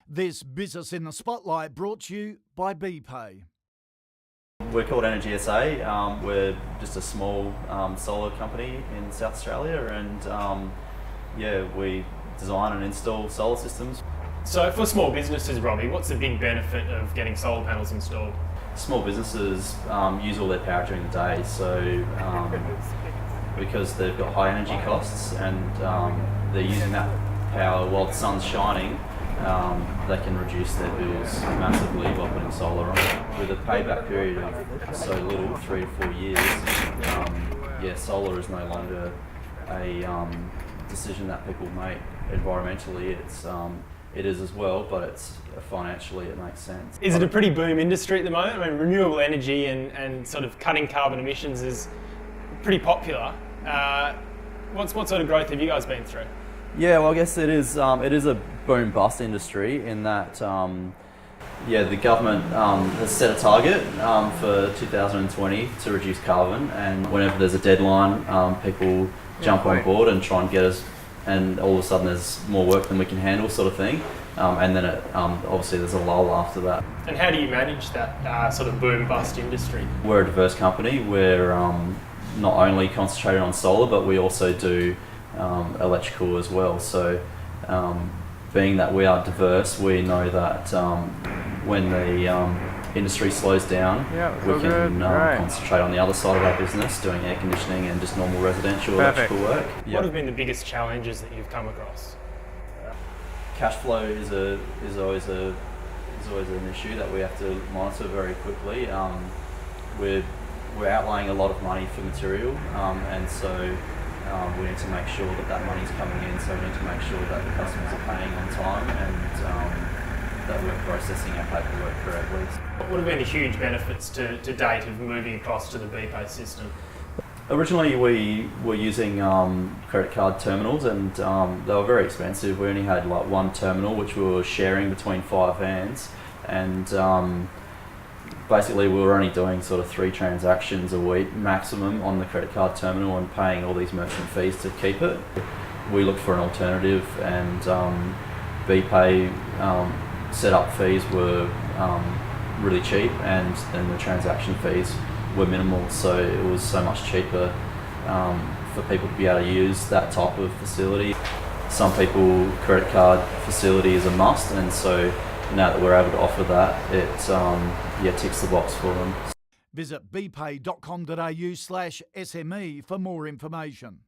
This Business in the Spotlight brought to you by BPAY. We're called Energy SA. We're just a small solar company in South Australia, and we design and install solar systems. So for small businesses, Robbie, what's the big benefit of getting solar panels installed? Small businesses use all their power during the day, so because they've got high energy costs and they're using that power while the sun's shining, they can reduce their bills massively by putting solar on. With a payback period of so little, 3 to 4 years, solar is no longer a decision that people make environmentally. It is as well, but it's financially it makes sense. Is it a pretty boom industry at the moment? I mean, renewable energy and sort of cutting carbon emissions is pretty popular. What sort of growth have you guys been through? Yeah, well, I guess it is a boom bust industry in that the government has set a target for 2020 to reduce carbon, and whenever there's a deadline, people jump on board and try and get us, and all of a sudden there's more work than we can handle, sort of thing, and then obviously there's a lull after that. And how do you manage that sort of boom bust industry? We're a diverse company. We're not only concentrated on solar, but we also do electrical as well. So being that we are diverse, we know that when the industry slows down, we can concentrate on the other side of our business, doing air conditioning and just normal residential electrical work. Yep. What have been the biggest challenges that you've come across? Cash flow is always an issue that we have to monitor very quickly. We're outlaying a lot of money for material, and so we need to make sure that money's coming in. So we need to make sure that the customers are paying on time and that we're processing our paperwork correctly. What have been the huge benefits to date of moving across to the BPAY system? Originally we were using credit card terminals, and they were very expensive. We only had like one terminal which we were sharing between 5 vans, and basically we were only doing sort of 3 transactions a week maximum on the credit card terminal and paying all these merchant fees to keep it. We looked for an alternative, and BPAY setup fees were really cheap, and then the transaction fees were minimal, so it was so much cheaper for people to be able to use that type of facility. Some people, credit card facility is a must, and so now that we're able to offer that, it ticks the box for them. Visit bpay.com.au/SME for more information.